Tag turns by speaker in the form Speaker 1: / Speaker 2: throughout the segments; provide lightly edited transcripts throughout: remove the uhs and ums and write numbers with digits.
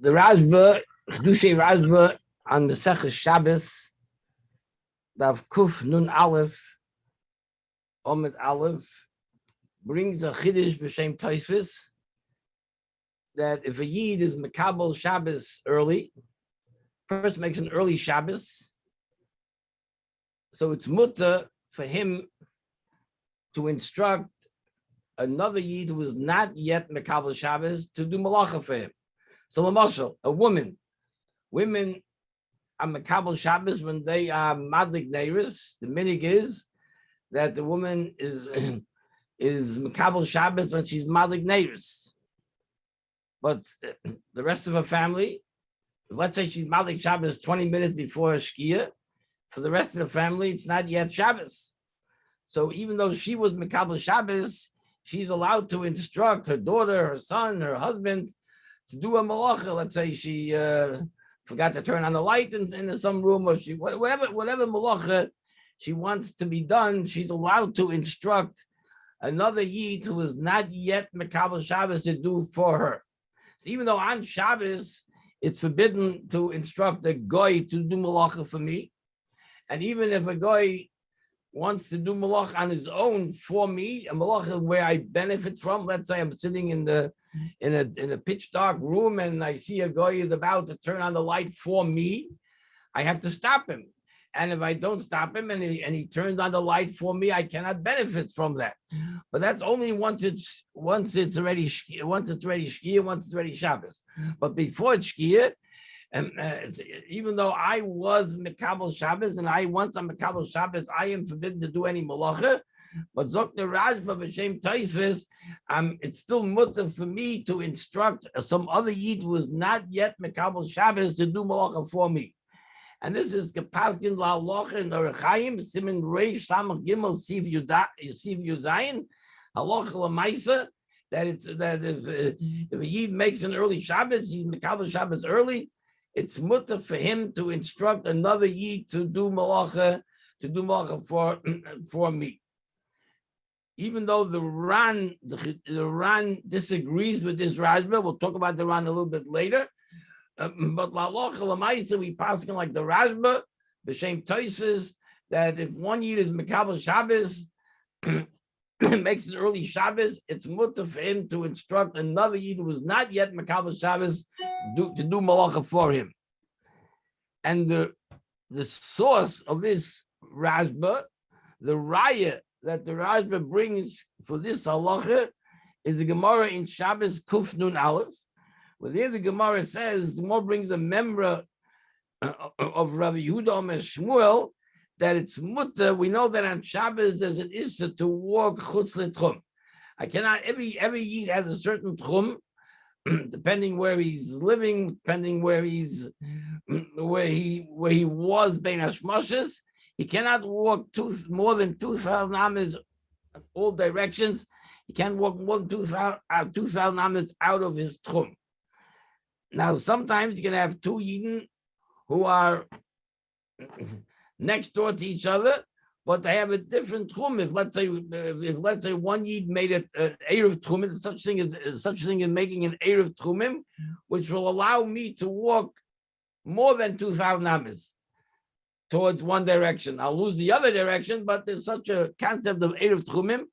Speaker 1: The Rashba, Chedushay Rashba on Mesechus Shabbos, Dav Kuf Nun Aleph, Omid Aleph, brings a Chiddush b'Shem Tosfos that if a Yid is Mekabel Shabbos early, first makes an early Shabbos, so it's mutter for him to instruct another Yid who is not yet Mekabel Shabbos to do Melacha for him. So, Lamashal, a women are Mekabel Shabbos when they are Madlik Neiris. The minig is that the woman is Mekabel Shabbos when she's Madlik Neiris. But the rest of her family, let's say she's Madlik Shabbos 20 minutes before Shkia, for the rest of the family, it's not yet Shabbos. So even though she was Mekabel Shabbos, she's allowed to instruct her daughter, her son, her husband to do a Melacha. Let's say she forgot to turn on the light in some room, or she whatever Melacha she wants to be done, she's allowed to instruct another Yid who is not yet Mekabel Shabbos to do for her. So even though on Shabbos it's forbidden to instruct a goy to do Melacha for me, and even if a goy wants to do Melacha on his own for me, a Melacha where I benefit from, let's say I'm sitting in a pitch dark room and I see a guy is about to turn on the light for me, I have to stop him. And if I don't stop him and he turns on the light for me, I cannot benefit from that. But that's only once it's already Shkia, once it's already Shabbos. But before it's Shkia, even though I was Mekabel Shabbos and once I'm Mekabel Shabbos, I am forbidden to do any Melacha. But Zucker Rashba b'Shem Tosfos, it's still mutter for me to instruct some other Yid who is not yet Mekabel Shabbos to do Melacha for me. And this is Gepaskin La'alocha in Orach Chaim, Siman Reish Samach Gimel Siv Yuzayin, Halacha L'Maisa, that if a Yid makes an early Shabbos, he's Mekabel Shabbos early, it's mutter for him to instruct another Yid to do Melacha for me. Even though the Ran disagrees with this Rashba, we'll talk about the Ran a little bit later. But La'alocha L'Maisa, we pass like the Rashba, b'Shem Tosfos, that if one Yid is Mekabel Shabbos, makes an early Shabbos, it's mutter for him to instruct another Yid who is not yet Mekabel Shabbos to do Melacha for him. And the source of this Rashba, the Raya that the Rashba brings for this halacha, is a Gemara in Shabbos Kuf Nun Aleph, where there the Gemara says, the Gemara brings a member of Rabbi Yehuda Omer Shmuel, that it's mutter. We know that on Shabbos there's an issa to walk chutz l'tchum. I cannot, every Yid has a certain tchum, depending where he's living, depending where he was bein hashmoshes. He cannot walk more than 2,000 amas all directions. He can't walk more than 2,000 amas out of his tchum. Now, sometimes you can have two Yidden who are next door to each other, but they have a different tchum. If let's say one Yid made an erev tchumim, such thing as making an erev tchumim, which will allow me to walk more than 2,000 amas towards one direction. I'll lose the other direction, but there's such a concept of erev tchumim,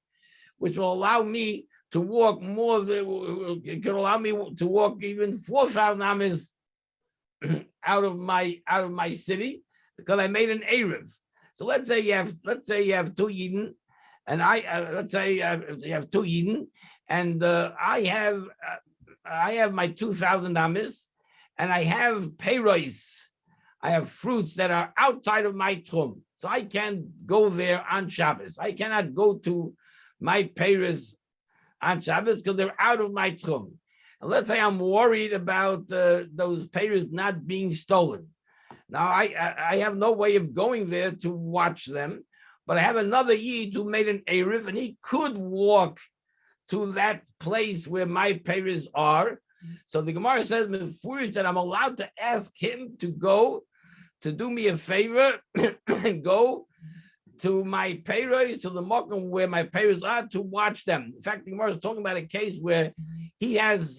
Speaker 1: which will allow me to walk more. It can allow me to walk even 4,000 amas out of my city because I made an erev. So let's say you have two Yidden, and let's say you have two Yidden, and I have my 2,000 amas, and I have peiros. I have fruits that are outside of my tchum, so I can't go there on Shabbos. I cannot go to my peiros on Shabbos because they're out of my tchum. And let's say I'm worried about those peiros not being stolen. Now, I have no way of going there to watch them, but I have another Yid who made an erev, and he could walk to that place where my peiros are. So the Gemara says that I'm allowed to ask him to go to do me a favor and go to my payros, to the mokum where my payros are, to watch them. In fact, the Gemara is talking about a case where he has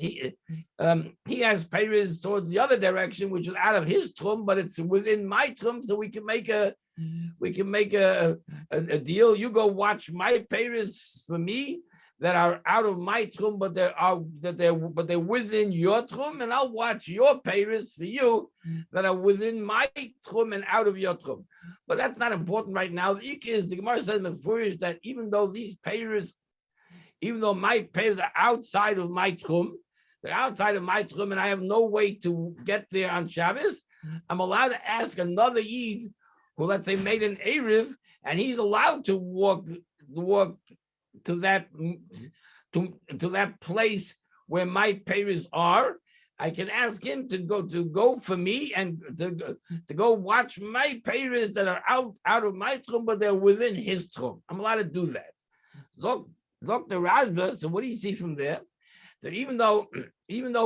Speaker 1: payros towards the other direction, which is out of his trum, but it's within my trum, so we can make a deal. You go watch my payros for me that are out of my trum, but they're within your trum, and I'll watch your payros for you that are within my trum and out of your trum. But that's not important right now. The Gemara says that even though my payros are outside of my trum, they're outside of my trum, and I have no way to get there on Shabbos, I'm allowed to ask another Yid who, let's say, made an Erev, and he's allowed to walk to that place where my payros are. I can ask him to go for me and to go watch my payros that are out of my trum, but they're within his trum. I'm allowed to do that. Look the Rashba. So what do you see from there? That even though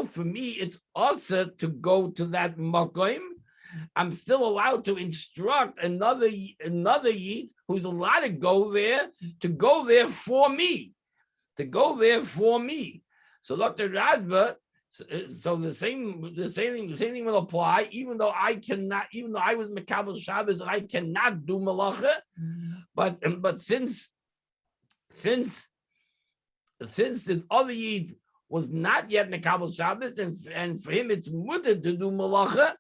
Speaker 1: for me it's also to go to that makom, I'm still allowed to instruct another Yid who's allowed to go there for me. So Dr. Radba, so the same thing will apply, even though I was Mekabel Shabbos and I cannot do Melacha, but since the other Yid was not yet Mekabel Shabbos, and for him it's mutter to do Melacha,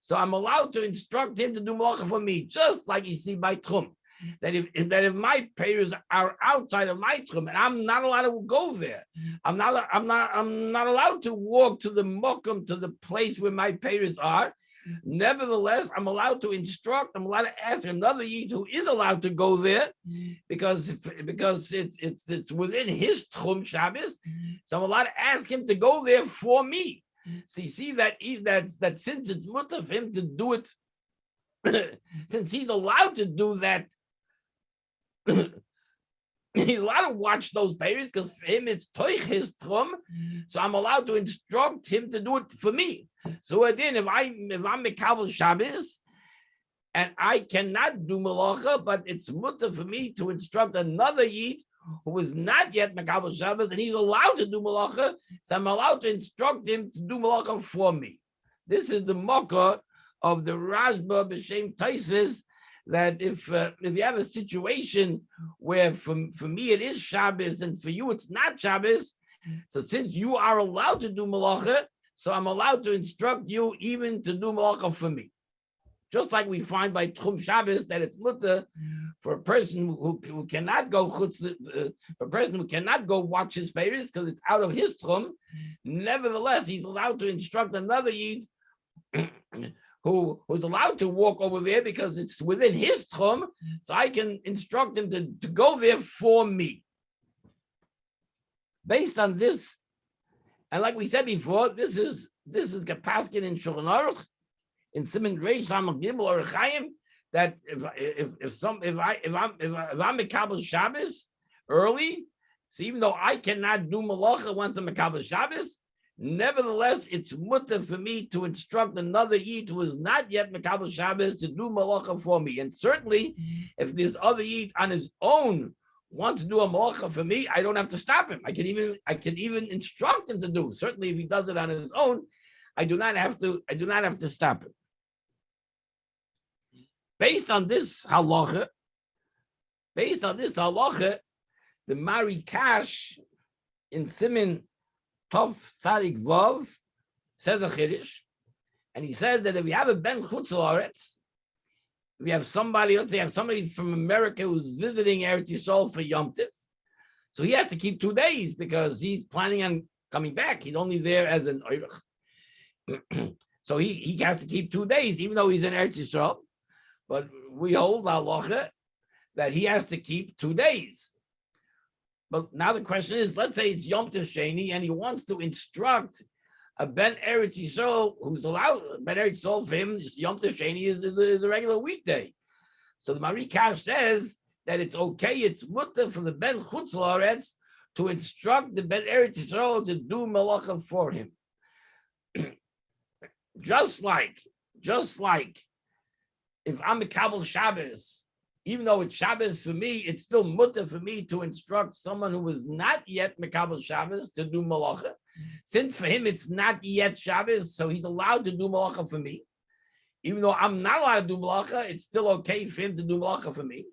Speaker 1: so I'm allowed to instruct him to do Melacha for me, just like you see by Trum. That if my payros are outside of my trum and I'm not allowed to go there, I'm not allowed to walk to the mokum, to the place where my payros are. Nevertheless, I'm allowed to instruct. I'm allowed to ask another Yid who is allowed to go there, because it's within his trum Shabbos. So I'm allowed to ask him to go there for me. So you see that since it's mutter for him to do it, since he's allowed to do that. He's allowed to watch those payros because for him it's toich his trum, so I'm allowed to instruct him to do it for me. So again, if I'm Mekabel Shabbos and I cannot do Melacha, but it's mutter for me to instruct another Yid who is not yet Mekabel Shabbos and he's allowed to do Melacha, so I'm allowed to instruct him to do Melacha for me. This is the Mokkah of the Rashba B'Shem Taisis, that if you have a situation where for me it is Shabbos and for you it's not Shabbos, so since you are allowed to do Melacha, so I'm allowed to instruct you even to do Melacha for me. Just like we find by Tchum Shabbos that it's mutter for a person who cannot go for a person who cannot go watch his payros because it's out of his Tchum. Nevertheless, he's allowed to instruct another Yid who's allowed to walk over there because it's within his tchum, so I can instruct him to go there for me. Based on this, and like we said before, this is Gepaskin in Shulchan Aruch, in Siman Reish Samach Gimel or Chaim, that if I'm Mekabel Shabbos early, so even though I cannot do Melacha once I'm Mekabel Shabbos, nevertheless, it's mutter for me to instruct another Yid who is not yet Mekabel Shabbos to do Melacha for me. And certainly, if this other Yid on his own wants to do a Melacha for me, I don't have to stop him. I can even instruct him to do. Certainly, if he does it on his own, I do not have to stop him. Based on this halacha, the Mari Kash in Siman Tov Tzadik Vav says a chiddush, and he says that if you have a ben chutz la'aretz, if you have somebody, let's say, you have somebody from America who's visiting Eretz Yisrael for Yom Tiv, so he has to keep 2 days because he's planning on coming back. He's only there as an oirach, so he has to keep 2 days, even though he's in Eretz Yisrael. But we hold halacha that he has to keep 2 days. But now the question is, let's say it's Yom Tov Sheni and he wants to instruct a Ben Eretz Yisrael who's allowed, Ben Eretz Yisrael for him, Yom Tov Sheni is a regular weekday. So the Marikash says that it's okay, it's mutter for the Ben Chutz La'aretz to instruct the Ben Eretz Yisrael to do Melacha for him. Just like if I'm a Kabul Shabbos even though it's Shabbos for me, it's still mutter for me to instruct someone who was not yet Mekabel Shabbos to do Melacha. Since for him it's not yet Shabbos, so he's allowed to do Melacha for me. Even though I'm not allowed to do Melacha, it's still okay for him to do Melacha for me.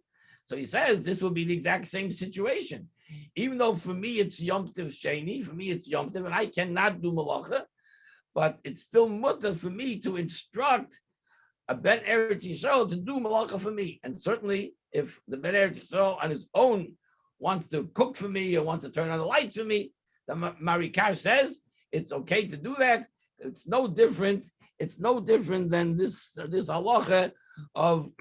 Speaker 1: So he says this will be the exact same situation. Even though for me it's Yom Tov Sheni, for me it's Yom Tov, and I cannot do Melacha, but it's still mutter for me to instruct a Ben Eretz Yisrael to do Melacha for me. And certainly if the Ben Eretz Yisrael on his own wants to cook for me or wants to turn on the lights for me, the Marikash says it's okay to do that. It's no different. It's no different than this halacha of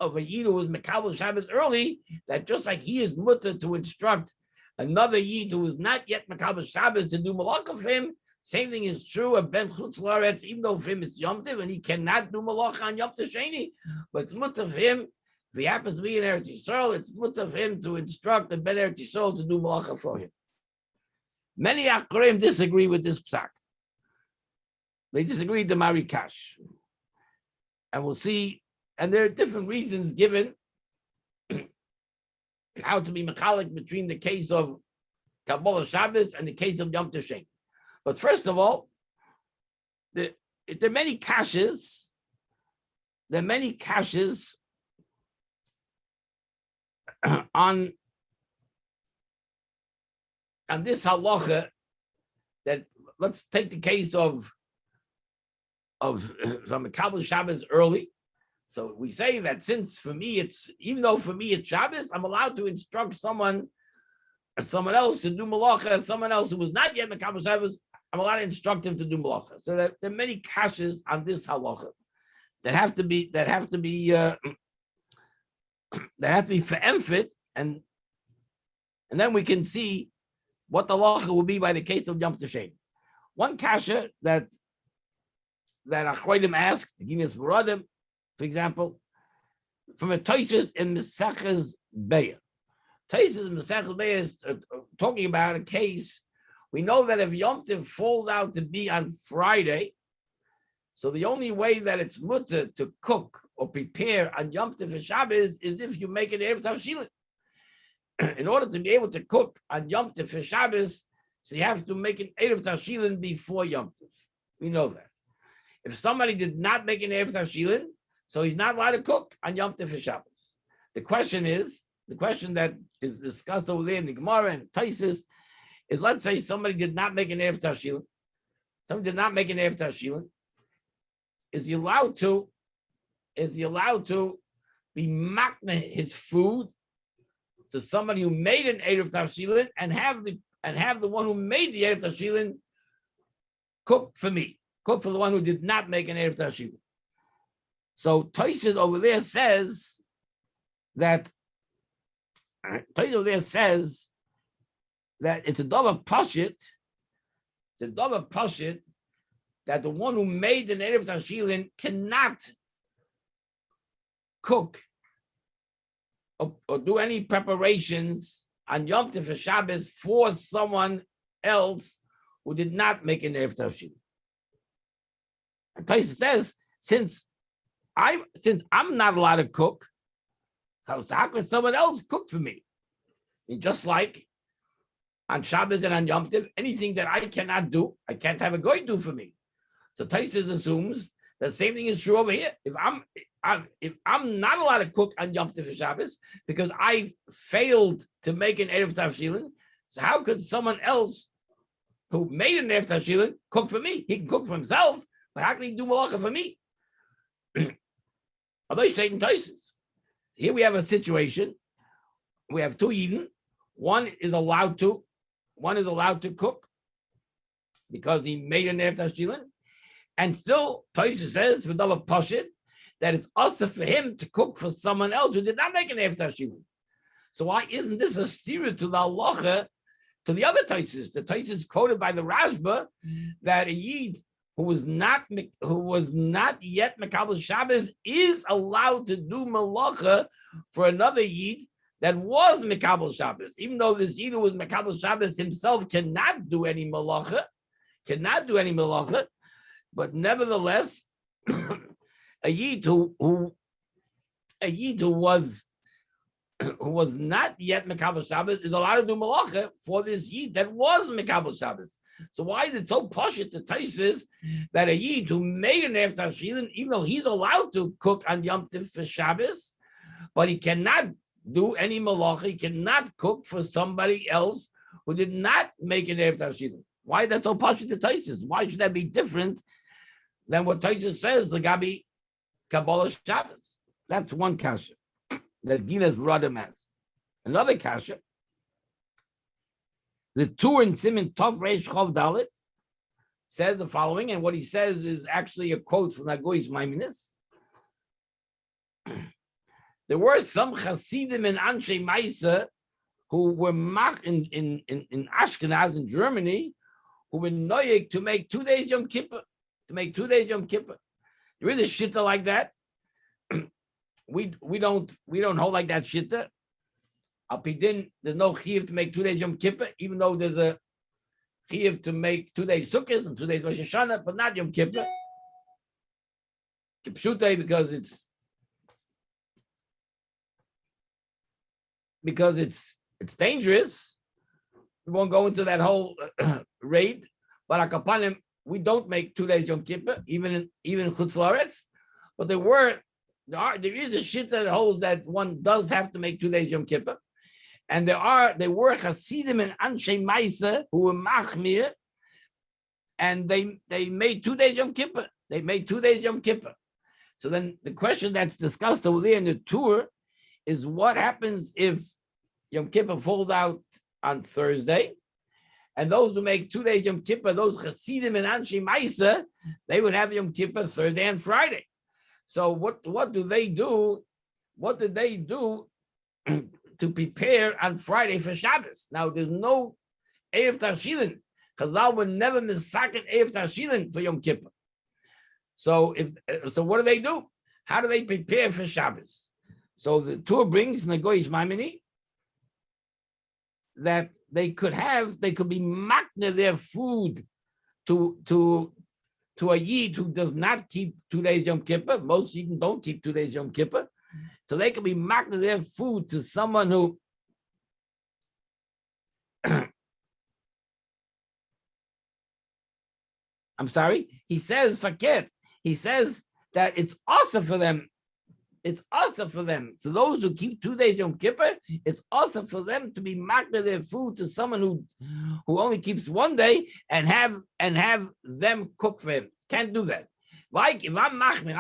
Speaker 1: a Yid who was Mekabel Shabbos early, that just like he is mutter to instruct another Yid who is not yet Mekabel Shabbos to do Melacha for him, same thing is true of Ben Chutz La'aretz, even though for him it's Yom Tov and he cannot do Melacha on Yom Tov Sheni, but it's mutter for him, if he happens to be in Eretz Yisrael, it's mutter for him to instruct the Ben Eretz Yisrael to do Melacha for him. Many Akharim disagree with this psak. They disagree with the Marikash. And we'll see, and there are different reasons given how to be mechalik between the case of Kabbalah Shabbos and the case of Yom Tov Sheni. But first of all, there are many kashas. There are many kashas on this halacha. That let's take the case of from Kabbalah Shabbos early. So we say that since for me it's, even though for me it's Shabbos, I'm allowed to instruct someone else to do Melacha, someone else who was not yet Kabbalah Shabbos, I'm allowed to instruct him to do Melacha. So that there are many kashas on this halacha that have to be for emphit, and then we can see what the halacha will be by the case of Yom Tov Sheni. One kasha that Achronim asked, the Ginas V'Radim, for example, from a Tosfos in Mesechus Beya. Tosfos in Mesechus Beya is talking about a case. We know that if Yom Tov falls out to be on Friday, so the only way that it's mutter to cook or prepare on Yom Tov for Shabbos is if you make an Erev Tavshilin. In order to be able to cook on Yom Tov for Shabbos, so you have to make an Erev Tavshilin before Yom Tov. We know that. If somebody did not make an Erev Tavshilin, so he's not allowed to cook on Yom Tov for Shabbos. The question that is discussed over there in the Gemara and Tosfos is, let's say somebody did not make an Erev Tavshilin. Somebody did not make an Erev Tavshilin. Is he allowed to be makna his food to somebody who made an Erev Tavshilin and have the one who made the Erev Tavshilin cook for me? Cook for the one who did not make an Erev Tavshilin. So Tosfos over there says that it's a Dovid Pashit. It's a Dovid Pashit that the one who made an Erev Tavshilin cannot cook or do any preparations on Yom Tov for Shabbos for someone else who did not make an Erev Tavshilin. And Tosfos says, since I'm not allowed to cook, so how could someone else cook for me? And just like on Shabbos and on Yom Tov, anything that I cannot do, I can't have a goy do for me. So Tosfos assumes the same thing is true over here. If I'm not allowed to cook on Yom Tov for Shabbos because I failed to make an Erev Tavshilin, so how could someone else who made an Erev Tavshilin cook for me? He can cook for himself, but how can he do Melacha for me? Here we have a situation. We have two Yidden. One is allowed to cook because he made an Erev Tavshilin, and still Tosfos says for Dovid Pashit that it's also for him to cook for someone else who did not make an Erev Tavshilin. So why isn't this a steer to the halacha to the other Tosfos? The Tosfos quoted by the Rashba that a Yid who was not yet Mekabel Shabbos is allowed to do Melacha for another Yid that was Mekabel Shabbos, even though this Yid who was Mekabel Shabbos himself cannot do any Melacha, but nevertheless, a Yid who a Yid who was not yet Mekabel Shabbos is allowed to do Melacha for this Yid that was Mekabel Shabbos. So why is it so poshut to Tosfos that a Yid who made an Erev Tashilin, even though he's allowed to cook on Yom Tov for Shabbos, but he cannot do any Melacha, he cannot cook for somebody else who did not make an Erev Tashilin? Why is that so poshut to Tosfos? Why should that be different than what Tosfos says, the Gabi Kabbalah Shabbos? That's one kasha that Gina's Radam has. Another kasha, the Tur in Siman Tov Reish Chov Dalet says the following, and what he says is actually a quote from Nagoy's Maimonides. There were some Hasidim and Anshe Maisa who were in Ashkenaz in Germany, who were noyig to make 2 days Yom Kippur. There is a shitta like that. We don't hold like that shitta. Apidin, there's no chiyuv to make 2 days Yom Kippur, even though there's a chiyuv to make 2 days Sukkot and 2 days Rosh Hashanah, but not Yom Kippur. Kipshute, because it's dangerous. We won't go into that whole raid, but akapanim, we don't make 2 days Yom Kippur, even in Chutz La'aretz. But there is a shit that holds that one does have to make 2 days Yom Kippur, and there were Hasidim and Anshe Maisa who were machmir, and they made 2 days Yom Kippur. They made 2 days Yom Kippur. So then the question that's discussed over there in the tour is what happens if Yom Kippur falls out on Thursday, and those who make 2 days Yom Kippur, those Hasidim and Anshe Maisa, they would have Yom Kippur Thursday and Friday. So what do they do? What did they do to prepare on Friday for Shabbos? Now there's no Erev Tashilin. Chazal would never misaken Erev Tashilin for Yom Kippur. So what do? How do they prepare for Shabbos? So the tour brings Nagoy's Maimoni that they could be makna their food to a Yid who does not keep 2 days Yom Kippur. Most Yidden don't keep 2 days Yom Kippur. So they can be makna their food to someone who I'm sorry, he says faket. He says that it's also for them. It's also for them. So those who keep 2 days Yom Kippur, it's also for them to be makna their food to someone who only keeps 1 day and have them cook for him. Can't do that. Like if I'm machmir,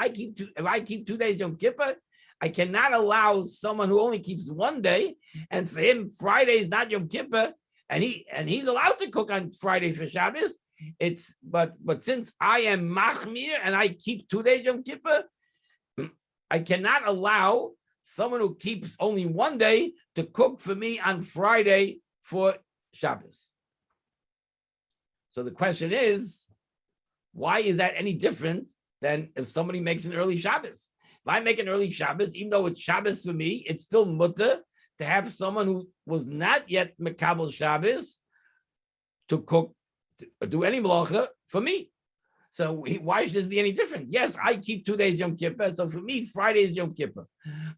Speaker 1: if I keep 2 days Yom Kippur, I cannot allow someone who only keeps 1 day, and for him Friday is not Yom Kippur, and he's allowed to cook on Friday for Shabbos. But since I am machmir and I keep 2 days Yom Kippur, I cannot allow someone who keeps only 1 day to cook for me on Friday for Shabbos. So the question is, why is that any different than if somebody makes an early Shabbos? If I make an early Shabbos, even though it's Shabbos for me, it's still mutter to have someone who was not yet Mekabel Shabbos to cook, to do any Melacha for me. So why should this be any different? Yes, I keep 2 days Yom Kippur, so for me, Friday is Yom Kippur.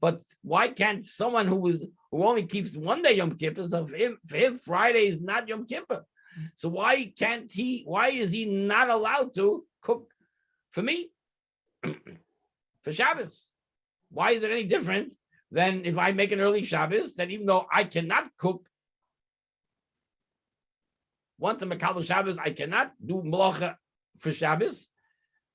Speaker 1: But why can't someone who only keeps 1 day Yom Kippur, so for him, Friday is not Yom Kippur? So why is he not allowed to cook for me for Shabbos? Why is it any different than if I make an early Shabbos, that even though I cannot cook, once I'm Mekabel Shabbos, I cannot do Melacha for Shabbos.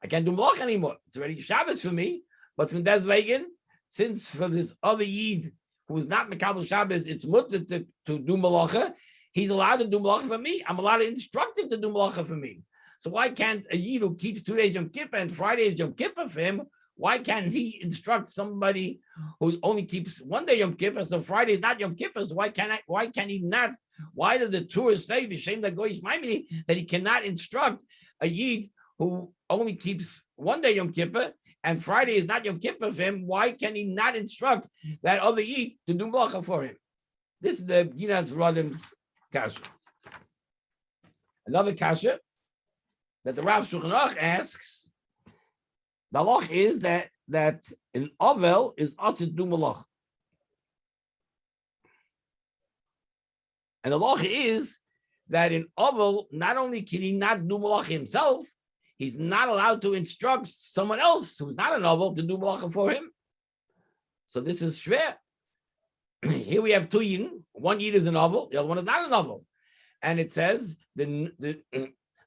Speaker 1: I can't do Melacha anymore. It's already Shabbos for me. But from Deswegen, since for this other Yid who is not Mekabel Shabbos, it's mutter to do Melacha, he's allowed to do Melacha for me. I'm allowed to instruct him to do Melacha for me. So why can't a Yid who keeps 2 days Yom Kippur and Friday is Yom Kippur for him, why can't he instruct somebody who only keeps 1 day Yom Kippur, so Friday is not Yom Kippur, so why can he not? Why does the Torah say B'Shem Dagoyish Maimini that he cannot instruct a Yid who only keeps 1 day Yom Kippur and Friday is not Yom Kippur for him? Why can he not instruct that other Yid to do Melacha for him? This is the Ginas Rodim's kasha. Another kasha that the Rav Shulchan Aruch asks, the halach is that that an ovel is also to do malach. And the law is that in ovel, not only can he not do malach himself, he's not allowed to instruct someone else who's not an ovel to do malach for him. So this is shver. Here we have two yin. One yid is an ovel, the other one is not an ovel. And it says the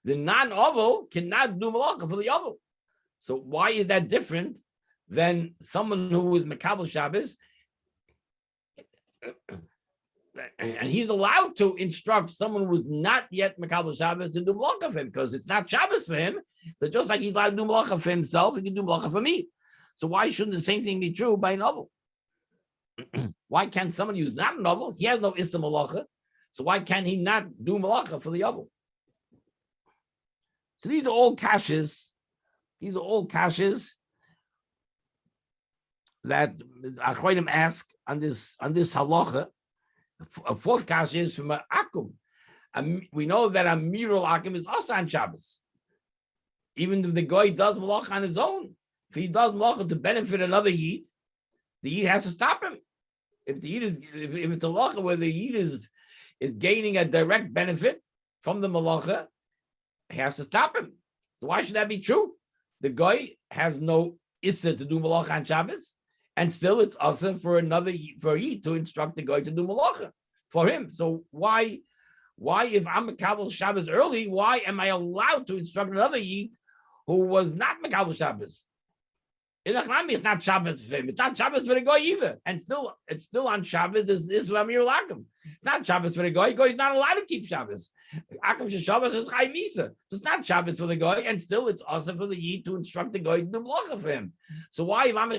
Speaker 1: non-ovel cannot do malacha for the ovel. So why is that different than someone who is Mekabel Shabbos? And he's allowed to instruct someone who's not yet Mekabel Shabbos to do malacha for him, because it's not Shabbos for him. So just like he's allowed to do malacha for himself, he can do malacha for me. So why shouldn't the same thing be true by an ovel? Why can't someone who's not an ovel? He has no issa malacha. So why can he not do malacha for the ovel? So these are all kashas. These are all kashas that Achronim ask on this halacha. A fourth kasha is from akum. We know that a miral akum is also on Shabbos. Even if the guy does malacha on his own, if he does malacha to benefit another yid, the yid has to stop him. If the yid is, if it's a malacha where the yid is gaining a direct benefit from the malacha, he has to stop him. So why should that be true? The guy has no issa to do malacha on Shabbos, and still it's also for a yid to instruct the guy to do malacha for him. So why if I'm Mekabel Shabbos early, why am I allowed to instruct another yid who was not Mekabel Shabbos? It's not Shabbos for him. It's not Shabbos for the guy either. And it's still on Shabbos. This is Amir Lakim. It's not Shabbos for the guy. The guy is not allowed to keep Shabbos. Akum Shabbos is Chai Misa. So it's not Shabbos for the guy, and still it's also for the Yid to instruct the guy to do Melacha for him. So why if I'm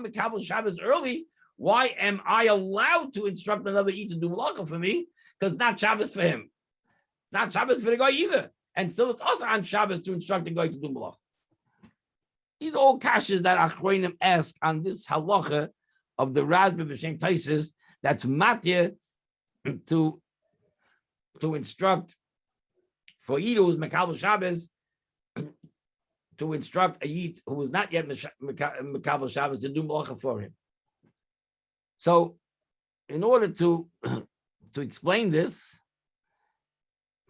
Speaker 1: Mekabel Shabbos early, why am I allowed to instruct another Yid to do Melacha for me? Because it's not Shabbos for him. It's not Shabbos for the guy either. And still it's also on Shabbos to instruct the guy to do Melacha. These are all kashas that Achronim ask on this halacha of the Razbe B'Shem Taisis that's matir to instruct for Yid who's Mekabel Shabbos to instruct a Yid who is not yet Mekabel Shabbos to do Melacha for him. So, in order to explain this,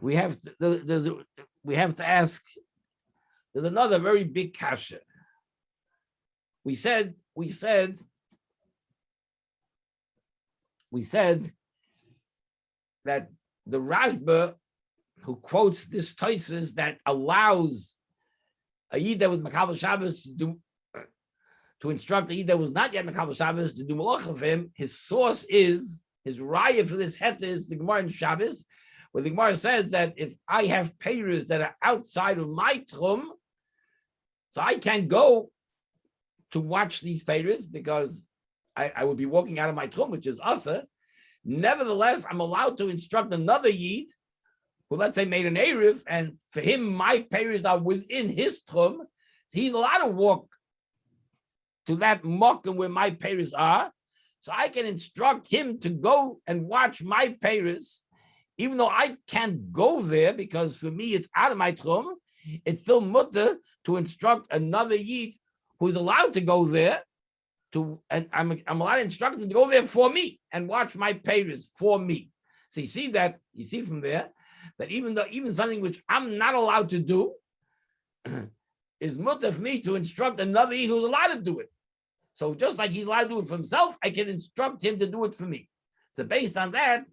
Speaker 1: we have to ask. There's another very big kasha. We said that the Rashba who quotes this Tosfos that allows a Yid that was Mekabel Shabbos to instruct a Yid that was not yet Mekabel Shabbos to do Melacha for him, his source is, his raya for this het is the Gemara in Shabbos, where the Gemara says that if I have peiros that are outside of my tchum, so I can't go to watch these peiros because I would be walking out of my tchum, which is asa. Nevertheless, I'm allowed to instruct another Yid who, let's say, made an Erev, and for him, my peiros are within his tchum. So he's allowed to walk to that mokum where my peiros are. So I can instruct him to go and watch my peiros, even though I can't go there because for me it's out of my tchum. It's still mutter to instruct another Yid who's allowed to go there and I'm allowed to instruct him to go there for me and watch my peiros for me. So you see from there that even something which I'm not allowed to do is mutter for me to instruct another Yid who's allowed to do it. So just like he's allowed to do it for himself, I can instruct him to do it for me. So based on that,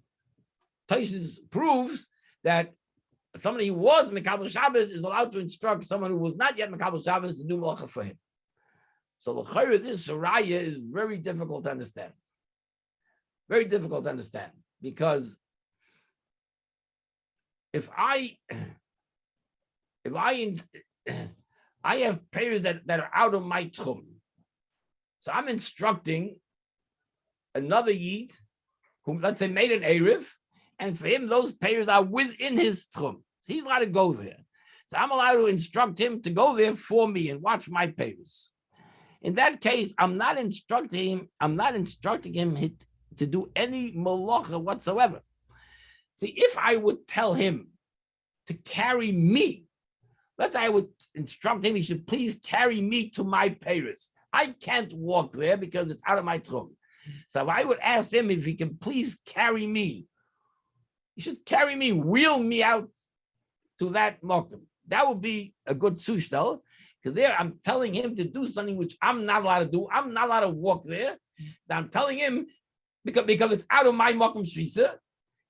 Speaker 1: Tosfos proves that somebody who was Mekabel Shabbos is allowed to instruct someone who was not yet Mekabel Shabbos to do Melacha for him. So l'chayra, this raya is very difficult to understand. Very difficult to understand, because if I have peiros that are out of my tchum, so I'm instructing another Yid who, let's say, made an Erev, and for him, those peiros are within his tchum. So he's allowed to go there. So I'm allowed to instruct him to go there for me and watch my peiros. In that case, I'm not instructing him to do any melacha whatsoever. See, if I would tell him to carry me, let's say I would instruct him, he should please carry me to my peiros. I can't walk there because it's out of my tchum. So if I would ask him if he can please carry me, he should carry me, wheel me out to that mokum. That would be a good sushtel, because there I'm telling him to do something which I'm not allowed to do. I'm not allowed to walk there. I'm telling him because it's out of my mokum shvisa.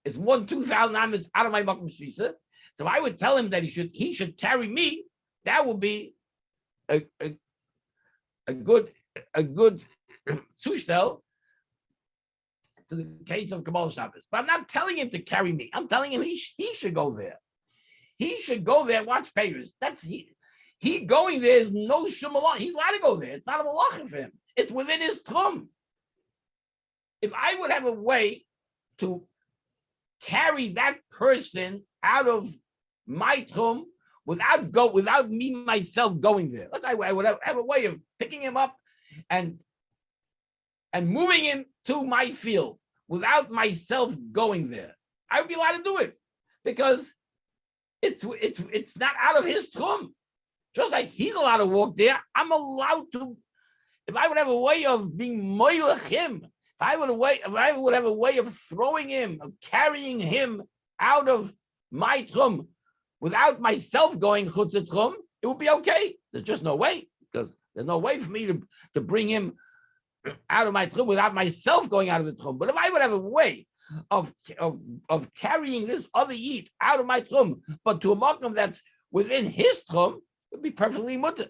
Speaker 1: It's 2,000 amas out of my mokum shvisa. So I would tell him that he should carry me. That would be a good sushtel to the case of Kabbalah Shabbos. But I'm not telling him to carry me. I'm telling him he should go there. He should go there and watch Paris. That's he going there is no shumalah. He's allowed to go there. It's not a malacha for him. It's within his tchum. If I would have a way to carry that person out of my tchum without me myself going there, let's say I would have a way of picking him up and moving him to my field without myself going there, I would be allowed to do it because it's not out of his tchum. Just like he's allowed to walk there, I'm allowed to. If I would have a way of being moilech him, if I would have a way of throwing him, of carrying him out of my tchum without myself going chutz tchum, it would be okay. There's just no way, because there's no way for me to bring him out of my tchum without myself going out of the tchum. But if I would have a way of carrying this other yid out of my tchum, but to a makom that's within his tchum, it'd be perfectly mutter.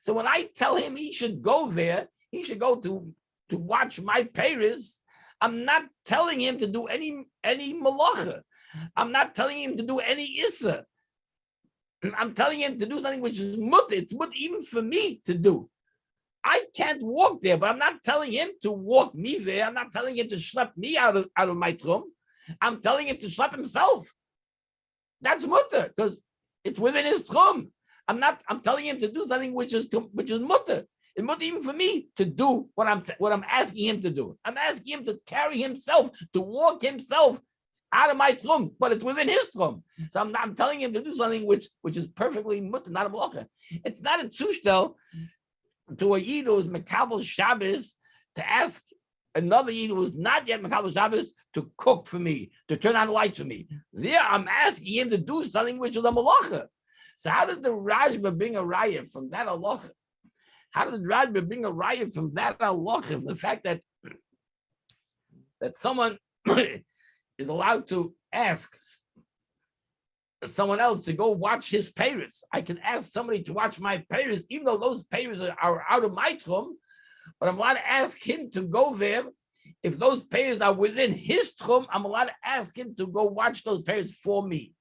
Speaker 1: So when I tell him he should go there, he should go to watch my Paris, I'm not telling him to do any melacha. I'm not telling him to do any issa. I'm telling him to do something which is mutter. It's mutter even for me to do. I can't walk there, but I'm not telling him to walk me there. I'm not telling him to schlep me out of my tchum. I'm telling him to schlep himself. That's mutter, because it's within his tchum. I'm telling him to do something which is mutter. It's mutter even for me to do what I'm asking him to do. I'm asking him to carry himself, to walk himself out of my tchum, but it's within his tchum. So I'm telling him to do something which is perfectly mutter, not a melacha. It's not a tzushtel to a yid who is mekabel Shabbos to ask another yid who is not yet mekabel Shabbos to cook for me, to turn on the lights for me. There, I'm asking him to do something which is a melacha. So how does the Rajba bring a raya from that halacha? How does Rajba bring a raya from that halacha, from the fact that someone is allowed to ask someone else to go watch his Paris? I can ask somebody to watch my Paris, even though those Paris are out of my tchum, but I'm allowed to ask him to go there. If those Paris are within his tchum, I'm allowed to ask him to go watch those Paris for me.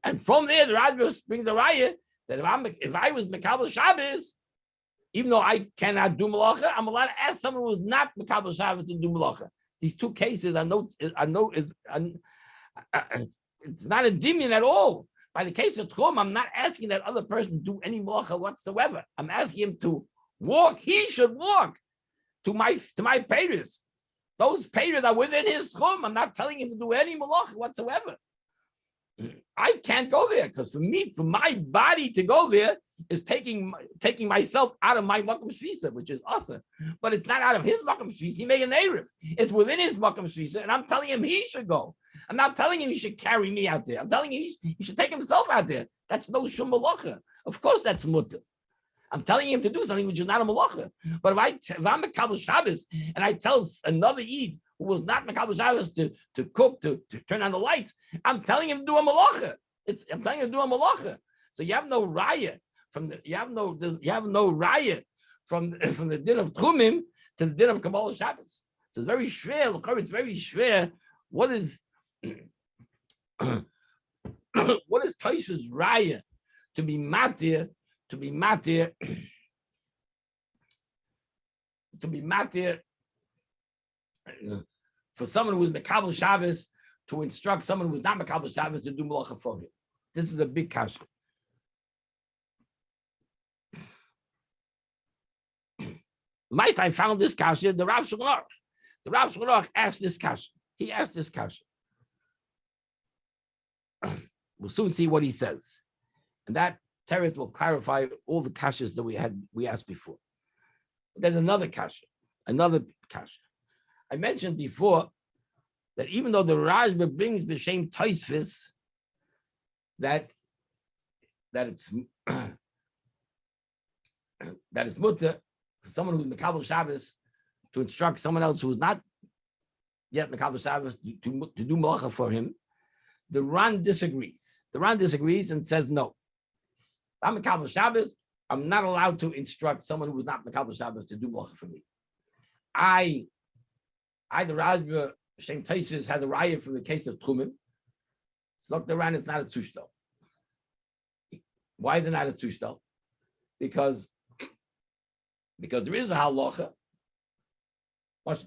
Speaker 1: And from there, the Rajba brings a raya that if I was mekabel Shabbos, even though I cannot do melacha, I'm allowed to ask someone who's not mekabel Shabbos to do melacha. These two cases, I know is it's not a dimion at all. By the case of tchum, I'm not asking that other person to do any melacha whatsoever. I'm asking him to walk. He should walk to my Paris. Those Paris are within his tchum. I'm not telling him to do any melacha whatsoever. I can't go there because for my body to go there is taking myself out of my makom shvisa, which is awesome. But it's not out of his makom shvisa. He made an erev. It's within his makom shvisa, and I'm telling him he should go. I'm not telling him he should carry me out there. I'm telling him he should take himself out there. That's no shum melacha. Of course, that's mutter. I'm telling him to do something which is not a melacha. But if I'm mekabel Shabbos and I tell another yid who was not mekabel Shabbos to cook, to turn on the lights, I'm telling him to do a melacha. I'm telling him to do a melacha. So you have no raya from the raya from the din of Tchumim to the din of Kabbalah Shabbos. So it's very schwer. It's very schwer. What is Taisha's raya to be matir? To be matir for someone who is mekabel Shabbos to instruct someone who is not mekabel Shabbos to do melacha for him. This is a big kasha. Mice, I found this kasha. The Rav Shulach asked this kasha. He asked this kasha. We'll soon see what he says, and that Teret will clarify all the kashas that we asked before. There's another kasha. I mentioned before that even though the Rashba brings the same Tosfos that it's that it's mutter for someone who's Mekabel Shabbos to instruct someone else who's not yet Mekabel Shabbos to do Melacha for him, the Ran disagrees. The Ran disagrees and says, no, if I'm Mekabel Shabbos, I'm not allowed to instruct someone who's not Mekabel Shabbos to do Melacha for me. The Rashba Shem Tosfos has a raya from the case of Trumim. So the Ran is not a Tzushtal. Why is it not a Tzushtal? Because there is a halacha.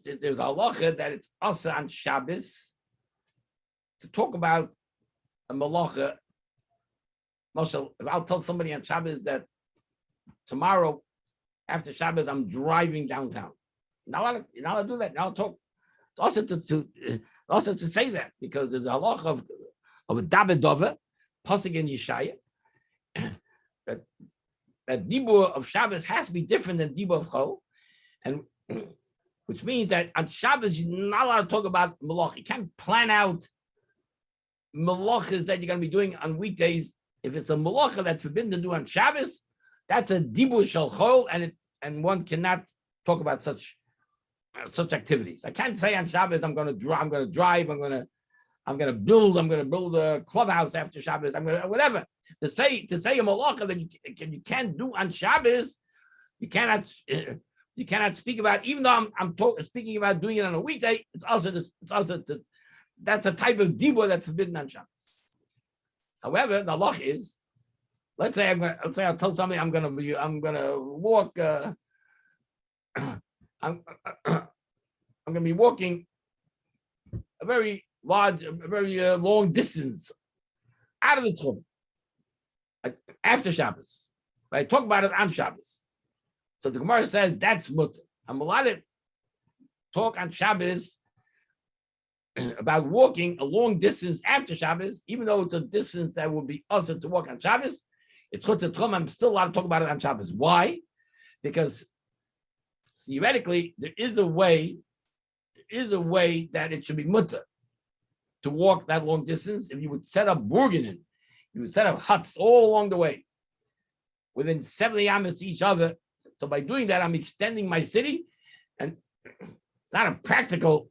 Speaker 1: There's a halacha that it's also on Shabbos to talk about a Melacha. If I'll tell somebody on Shabbos that tomorrow after Shabbos I'm driving downtown, you're not allowed to do that. Now I'll talk. It's also to say that because there's a halacha of a Dovid Dover, pasuk in Yeshaya, that dibur of Shabbos has to be different than dibur of Chol, and which means that on Shabbos you're not allowed to talk about Melacha. You can't plan out Melachas that you're going to be doing on weekdays. If it's a Melacha that's forbidden to do on Shabbos, that's a dibur shel Chol, and one cannot talk about such activities. I can't say on Shabbos I'm going to drive, I'm going to build a clubhouse after Shabbos. I'm going to whatever to say a Melacha that you can't do on Shabbos. You cannot speak about, even though I'm speaking about doing it on a weekday. That's a type of dibur that's forbidden on Shabbos. However, the halach is, let's say I'll tell somebody I'm going to walk. I'm going to be walking a very long distance out of the Tchum after Shabbos. But I talk about it on Shabbos. So the Gemara says that's mutter. I'm allowed to talk on Shabbos about walking a long distance after Shabbos, even though it's a distance that would be also to walk on Shabbos. It's chutz Tchum. I'm still allowed to talk about it on Shabbos. Why? Because theoretically, there is a way that it should be mutter to walk that long distance. If you would set up burgenin, you would set up huts all along the way, within 70 amas to each other. So by doing that, I'm extending my city, and it's not a practical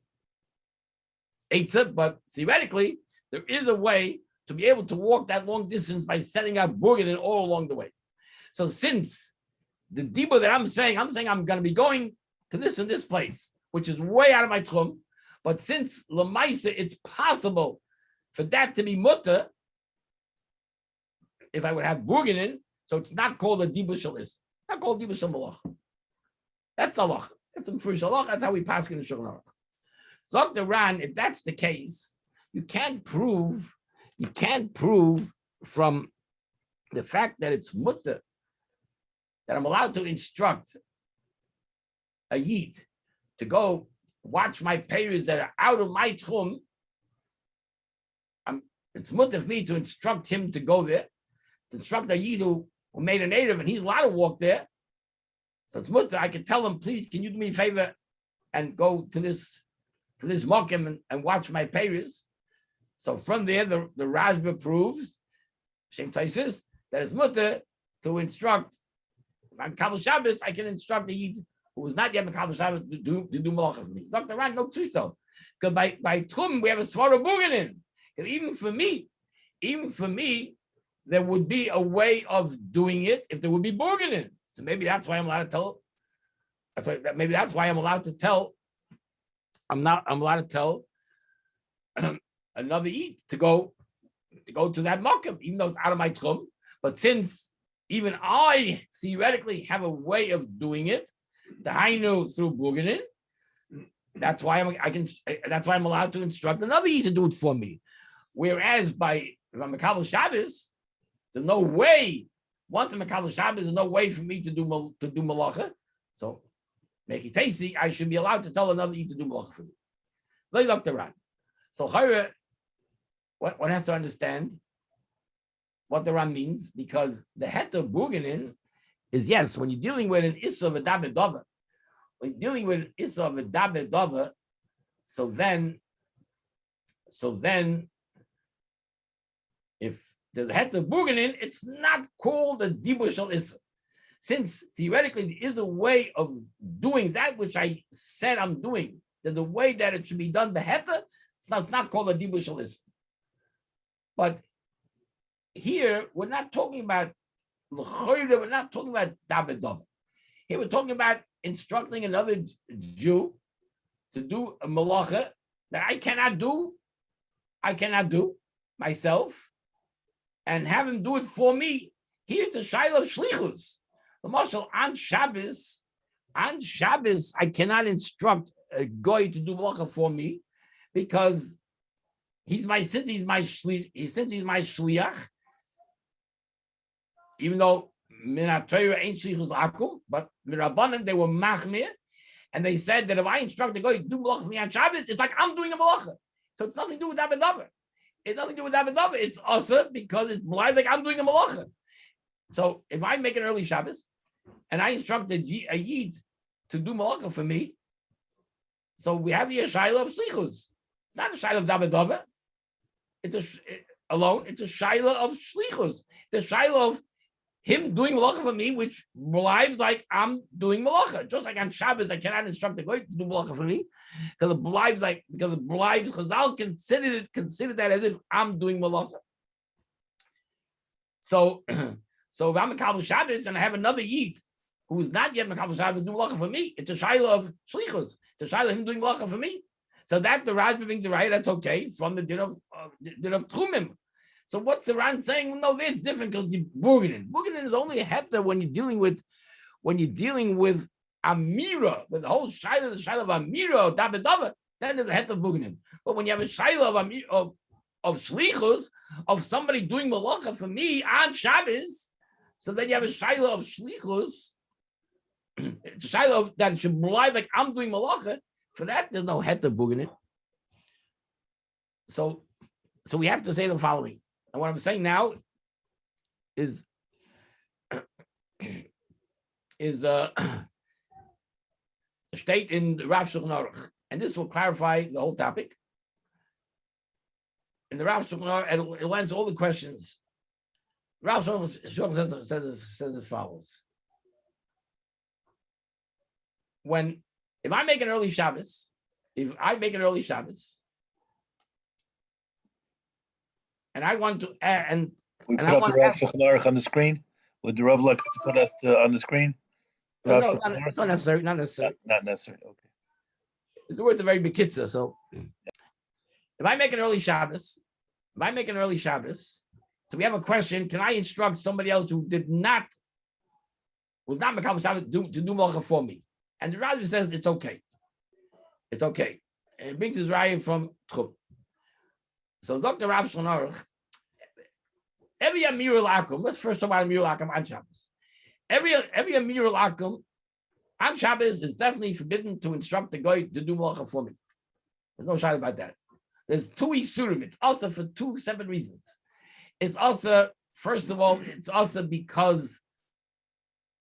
Speaker 1: eitzah, but theoretically, there is a way to be able to walk that long distance by setting up burgenin all along the way. So since the dibur that I'm saying I'm going to be going to this and this place, which is way out of my tchum. But since lemaisa, it's possible for that to be mutter if I would have burgenin, so it's not called a dibur shalis, not called dibur shal Melacha. That's halach. That's a first halach. That's how we pass in the Shulchan Aruch. Zok the Ran, if that's the case, you can't prove from the fact that it's mutter that I'm allowed to instruct a yid to go watch my payers that are out of my tchum. It's mutter for me to instruct him to go there, to instruct a yid who made a native and he's allowed to walk there. So it's mutter. I can tell him, please, can you do me a favor and go to this mokim and watch my payers. So from there, the Rashba proves, Shem Tosfos, that it's mutter to instruct. If I'm Kabbalah Shabbos, I can instruct the Yid who was not yet Kabbalah Shabbos to do Melacha for me. Dr. Ran, no tzushto. Because by Tchum, we have a Svara Buganin. And even for me, there would be a way of doing it if there would be Buganin. So maybe that's why I'm allowed to tell. That's why I'm allowed to tell. I'm allowed to tell another Yid to go to that mokum, even though it's out of my Tchum. But since even I theoretically have a way of doing it, the Hainu through Buganin. That's why I'm allowed to instruct another Yid to do it for me. Whereas if I'm a Kabbalah Shabbos, there's no way. Once I'm a Kabbalah Shabbos, there's no way for me to do Melacha. So make it tasty. I should be allowed to tell another Yid to do Melacha for me. Lay up the Ran. So one has to understand what the Ran means, because the het of Buganin is, yes, when you're dealing with an Issa of a David Dover, when dealing with Issa of a Dabe Dova, so then, if there's a het of Buganin, it's not called a Dibur Shal Issa. Since theoretically there is a way of doing that which I said I'm doing, there's a way that it should be done beheta, it's not called a Dibur Shal Issa. But here, we're not talking about l'choyre, we're not talking about Dabe Dova. Here we're talking about instructing another Jew to do a Melacha that I cannot do myself, and have him do it for me. Here it's a shayla of shlichus. The marshal on Shabbos, I cannot instruct a goy to do Melacha for me because since he's my shliach, even though Minat Torah ain't shlichus akum, but Mirabanan they were machmir, and they said that if I instruct the guy to do Melacha for me on Shabbos, it's like I'm doing a Melacha. So it's nothing to do with Dabe Dova. It's nothing to do with Dabe Dova. It's also because it's like I'm doing a Melacha. So if I make an early Shabbos and I instruct a Yid to do Melacha for me, so we have here a shayla of shlichus. It's not a shayla of Dabe Dova. It's a shayla of shlichus. It's a shayla of him doing Melacha for me, which lives like I'm doing Melacha. Just like on Shabbos, I cannot instruct the guy to do Melacha for me because it lives Chazal considered that as if I'm doing Melacha. So if I'm a Kabbalah Shabbos and I have another Yid who is not yet a Kabbalah Shabbos doing Melacha for me, it's a shayla of shlichus. It's a shayla of him doing Melacha for me. So that the Rashba brings the right, that's okay from the din of Tchumim. So what's the Ran saying? Well, no, it's different because the Burganin is only a heta when you're dealing with Amira, with the whole shayla of Amira, Dabe Dova, then there's a heta of Burganin. But when you have a shayla of shlichus, of somebody doing Melacha for me on Shabbos, so then you have a shayla of shlichus. It's a shayla of that it should believe like I'm doing Melacha. For that, there's no heta of Burganin. So we have to say the following. And what I'm saying now is state in the Rav Shulchan Aruch, and this will clarify the whole topic. In the Rav Shulchan Aruch, it'll answer all the questions. Rav Shulchan says as follows: if I make an early Shabbos, and I want to
Speaker 2: we put up the Rav Shulchan Aruch on the screen. Would the Rav like to put us on the screen?
Speaker 1: No, it's not necessary. Not necessary.
Speaker 2: Not necessary. Okay.
Speaker 1: The word's a very big kitzah. So, if I make an early Shabbos, so we have a question: can I instruct somebody else who was not Makabel Shabbos to do Melacha for me? And the Rav says it's okay. It's okay. And it brings his raya from Tchum. So Dr. Rav Shulchan Aruch, every Amirul Akum, let's first talk about Amirul Akum on Shabbos. Every Amirul Akum on Shabbos is definitely forbidden to instruct the guy to do Melacha for me. There's no shayla about that. There's two Isurim. It's also for two separate reasons. It's also, first of all, it's also because,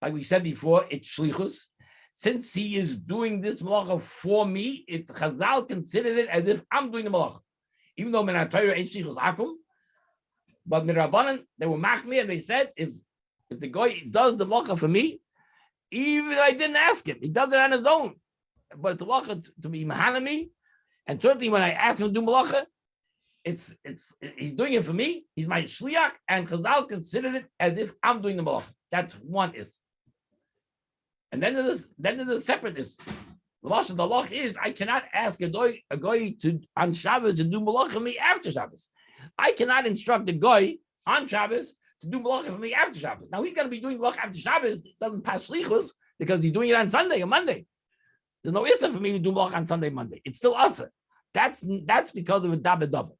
Speaker 1: like we said before, it's shlichus. Since he is doing this Melacha for me, Chazal considered it as if I'm doing the Melacha. Even though Minat Torah ain't shlichus akum, but Mirabanan, they were machmir, and they said, if the guy does the Melacha for me, even if I didn't ask him, he does it on his own. But it's a Melacha to be mahanami, and certainly when I ask him to do Melacha, he's doing it for me. He's my shliach, and Chazal considered it as if I'm doing the Melacha. That's one is. And then there's a separateness. The law is I cannot ask a guy to on Shabbos to do Melacha for me after Shabbos. I cannot instruct a guy on Shabbos to do Melacha for me after Shabbos. Now he's going to be doing Melacha after Shabbos. It doesn't pass shlichus because he's doing it on Sunday or Monday. There's no issa for me to do Melacha on Sunday, Monday. It's still issa. That's because of a Dabe Dova.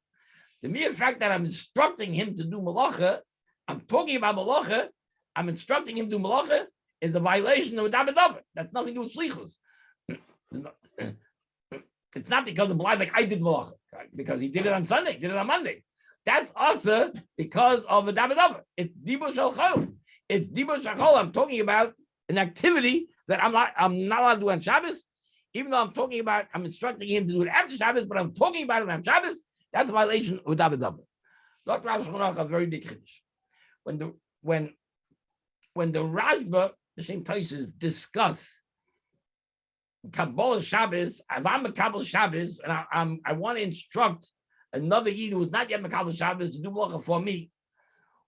Speaker 1: The mere fact that I'm instructing him to do Melacha, I'm talking about Melacha, I'm instructing him to do Melacha, is a violation of a Dabe Dova. That's nothing to do with shlichus. It's not because of blind like I did Melacha, because he did it on Sunday, did it on Monday. That's also because of a Dabe Dova. It's Dibur Shachol. It's Dibur Shachol. I'm talking about an activity that I'm not allowed to do on Shabbos, even though I'm instructing him to do it after Shabbos, but I'm talking about it on Shabbos. That's a violation with Dovid. Dr. Rav Shulchan a very big chiddush. When the Rashba, the same places, discuss Kabbalah Shabbos, if I'm a Kabbalah Shabbos and I want to instruct another Yid who's not yet Kabbalah Shabbos to do Melacha for me,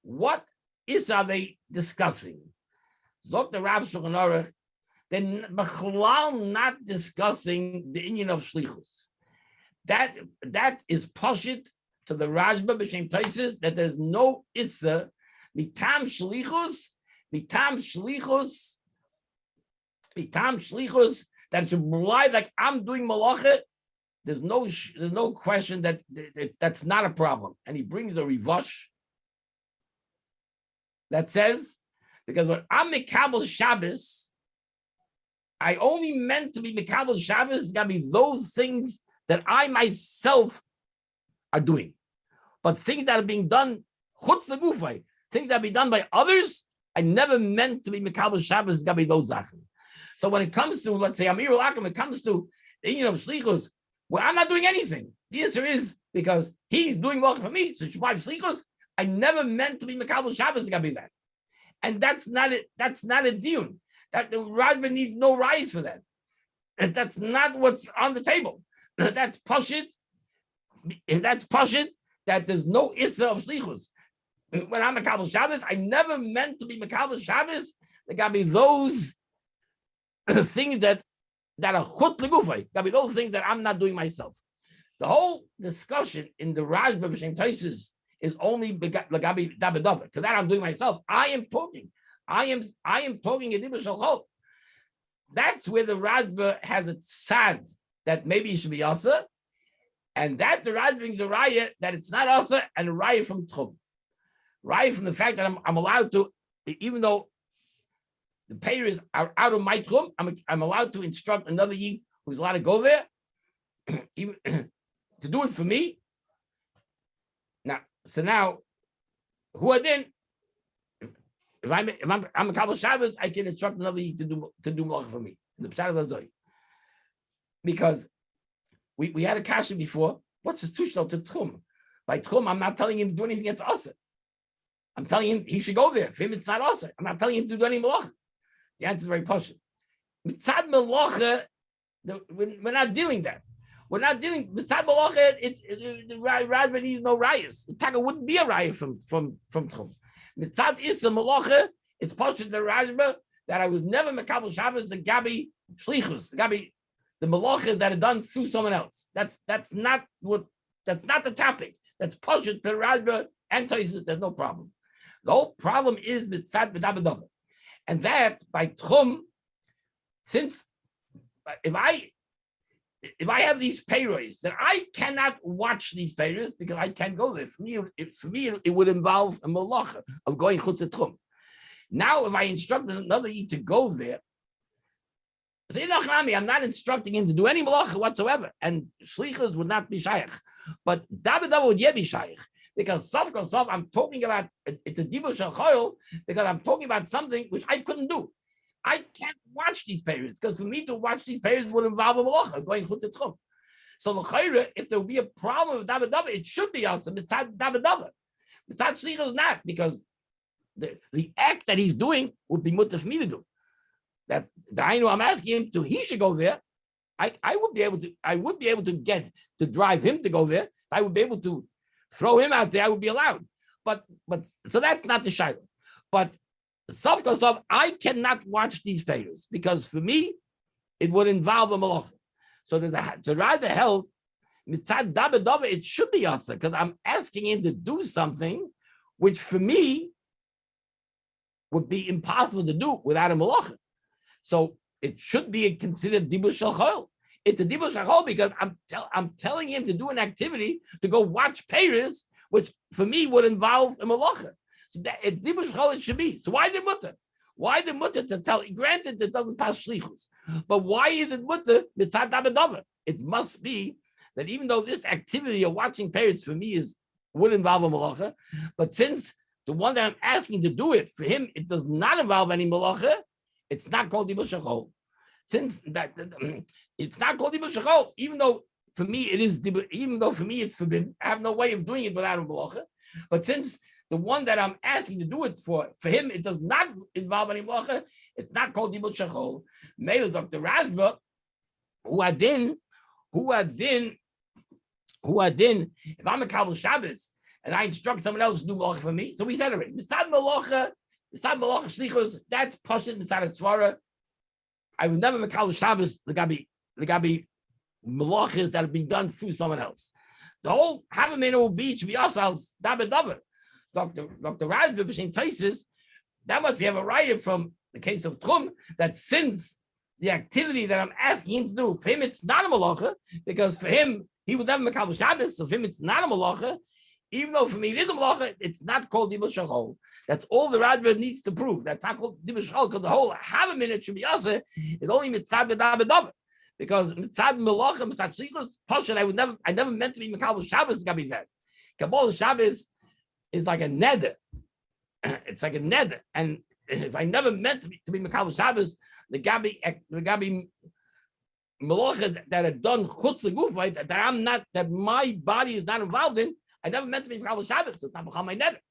Speaker 1: what are they discussing? Dr. Rav Shulchan Aruch, they're not discussing the inyan of Shlichus. That is pashit to the Rashba b'shem Taisus that there's no issa mitam shlichus that should rely like I'm doing malacha. There's no question that's not a problem. And he brings a rivash that says, because when I'm Mekabel Shabbos, I only meant to be Mekabel Shabbos. It's got to be those things that I myself are doing. But things that are being done, chutz legufay, things that be done by others, I never meant to be Mekabel Shabbos. It's got to be those zachen. So when it comes to, let's say, Amir Lakim, it comes to the union of Shlichus, where I'm not doing anything. The answer is because he's doing work for me. So Shuvay Shlichus, I never meant to be Mekabel Shabbos. It's got to be that. And that's not it. That's not a diyun. That the Radva needs no rise for that. And that's not what's on the table. That's pashit. If that's pashit, that there's no issa of shlichus. When I'm Mekabel Shabbos, I never meant to be Mekabel Shabbos. There got to be those things that are chutz legufay. Got to be those things that I'm not doing myself. The whole discussion in the Rashba b'shem Taisus is only lagabi dabedav, because that I'm doing myself. I am talking in Dibur Shalchol. That's where the Rashba has a sad that maybe it should be asa, and that the Rashba brings a raya that it's not asa, and a raya from Tchum. Raya from the fact that I'm allowed to, even though the payers are out of my Tchum, I'm allowed to instruct another Yid who's allowed to go there, even to do it for me. Now, who are then? If I'm a Kabbalah Shabbos, I can instruct another Yid to do Melacha for me. The Pshat of the Zoy. Because we had a kasha before. What's his tushel to Tchum? By Tchum, I'm not telling him to do anything that's asa. I'm telling him he should go there. For him, it's not asa. I'm not telling him to do any Melacha. The answer is very poshut. Mitzad Melacha, we're not dealing that. We're not dealing Mitzad Melacha. The Razvan needs no rayas. The Taka wouldn't be a raya from Tchum. Mitzad Issa Melacha, it's poshut the Rashba that I was never Mekabel Shabbos the Gabi Shlichus, the Melachas that are done through someone else. That's not the topic. That's poshut the Rashba and Tosis. There's no problem. The whole problem is Mitzad B'Dabadava. And that by Tchum, since if I have these payroys, then I cannot watch these payroys because I can't go there. For me, it would involve a Melacha of going chutz Tchum. Now, if I instruct another Yid to go there, so I'm not instructing him to do any Melacha whatsoever, and Shlichus would not be shaykh. But David would yet be shaykh. Because Sof, I'm talking about, it's a Dibur Shalchol, because I'm talking about something which I couldn't do. I can't watch these periods, because for me to watch these periods would involve a Melacha, going chutz Tchum. So l'chayre, if there would be a problem with David, it should be also mitzad David. Mitzad Shlichus not, because the act that he's doing would be mutter for me to do. That I know I'm asking him to, he should go there. I would be able to drive him to go there. I would be able to throw him out there, I would be allowed. But so that's not the shayla. But Sof, I cannot watch these payers because for me, it would involve a Melacha. So rather held, mitzad David, it should be asa, because I'm asking him to do something which for me would be impossible to do without a Melacha. So it should be considered Dibur Shalchol. It's a Dibur Shalchol because I'm telling him to do an activity to go watch payers, which for me would involve a Melacha. So that at Dibur Shalchol it should be. So why the mutter? Why the mutter to tell? Granted, it doesn't pass shlichus, but why is it mutter mitzad David? It must be that even though this activity of watching payers for me would involve a Melacha, but since the one that I'm asking to do it for him, it does not involve any Melacha. it's not called dibur shachol. Since that it's not called dibur shachol, even though for me it is dibur, even though for me it's forbidden. I have no way of doing it without a melacha. But since the one that I'm asking to do it for him, it does not involve any melacha. It's not called dibur shachol. Mele Dr. Razba, who adin. If I'm a Kabul Shabbos and I instruct someone else to do melacha for me, so we said already, mitzad melacha shlichus, that's pashut mitzad svara. I will never make Kabul Shabbos the gabi melachas that have been done through someone else. The whole Havamina will be should be us as David Dovid. Dr. Razbi B'Shem Taisis, that much we have a right from the case of Tchum, that since the activity that I'm asking him to do, for him it's not a malacha, because for him, he would never make Kabul Shabbos, so for him it's not a malacha, even though for me it is a malacha, it's not called dibur shachol. That's all the Razbi needs to prove. That's not called dibur shachol, because the whole Havamina should be us, is only mitzad David Dovid. Because mitzad melacha, mitzad shlichus, pashat, I never meant to be Kabul Shabbos, got to be that. Kabul Shabbos is like a neder. It's like a neder. And if I never meant to be Kabul Shabbos, the gabi melacha that are done chutz legufay, that I'm not, that my body is not involved in, I never meant to be Kabul Shabbos, so it's not my neder.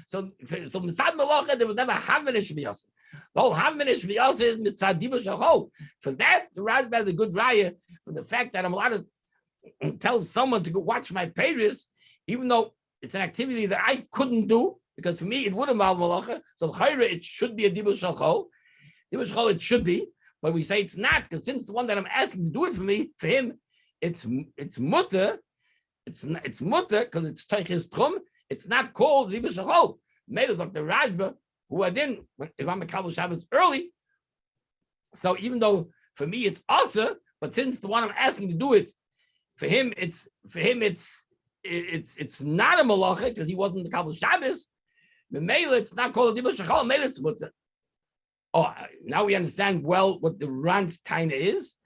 Speaker 1: So mitzad melacha, there was never havminish to be us. The whole havminish to be us is mitzad dibur shachol. For that, the Razbi has a good raya for the fact that I'm allowed to tell someone to go watch my pages, even though it's an activity that I couldn't do, because for me it would involve melacha. So it should be a dibur shachol. Dibur shachol it should be, but we say it's not, because since the one that I'm asking to do it for me, for him, it's mutter. It's mutter because it's teiches tchum. It's not called dibur shachol. Made of Dr. Razbi, who I didn't. If I'm a Kabul Shabbos early, so even though for me it's asa, but since the one I'm asking to do it, for him it's not a melacha because he wasn't the Kabul Shabbos. The Mela, it's not called a dibur shachol. Mela, it's mutter. Oh, now we understand well what the Ran's taina is.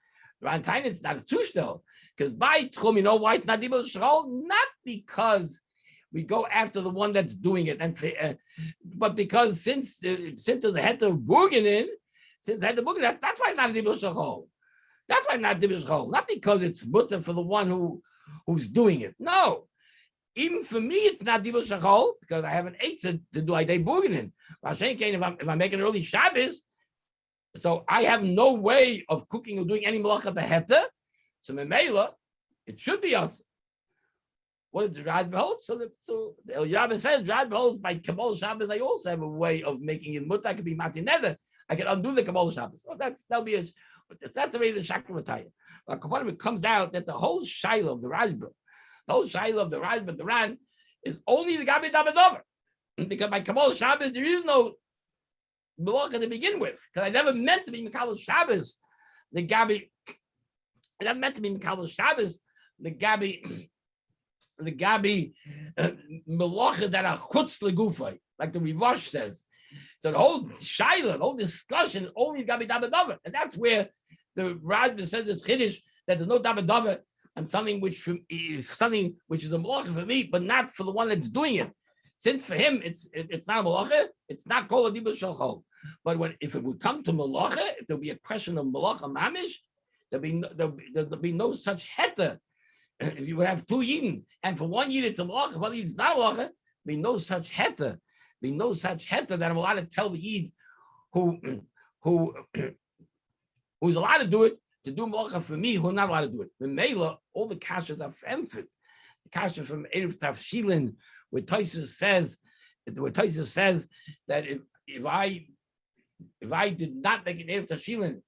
Speaker 1: The Ran taina is not a tushtel, because by tchum, you know why it's not dibur shachol? Not because we go after the one that's doing it, and but because since there's a head of burgenin, that's why it's not dibur shachol. That's why it's not dibur shachol. Not because it's mutter for the one who's doing it. No. Even for me, it's not dibur shachol because I have an eitzah to do idei burgenin. If I'm making early Shabbos, so I have no way of cooking or doing any melacha beheta. So memela, it should be us. What did the Razbi hold? So the Yabba says Razbi holds by Kabul Shabbos. I also have a way of making it mutter. I could be mati neder. I can undo the Kabul Shabbos. Oh, that's already the shakrataya. But it comes out that the whole shaila of the Razbi, the whole shaila of the Razbi, the Ran, is only the gabi dabedover. Because by Kabul Shabbos there is no melacha to begin with. Because I never meant to be Kabul Shabbos. The gabi, I never meant to be Kabul Shabbos. The gabi melacha that are chutz legufay, like the Rivash says. So the whole shaila, the whole discussion, only gabi dabedover, and that's where the Razbi says it's chiddush that there's no dabedover on something which is a melacha for me, but not for the one that's doing it. Since for him it's not a melacha, it's not called a dibur shachol. But if it would come to melacha, if there'll be a question of melacha mamish, there'll be no such heta. If you would have two yidin, and for one yid it's a melacha, for one yid it's not a melacha, be no such heta. Be no such heta that I'm allowed to tell the yid who's allowed to do it to do melacha for me, who's not allowed to do it. The Mela, all the kashas are emphit. The kasha from Erev Tafshilin, where Taisus says that if I did not make an Erev Tafshilin,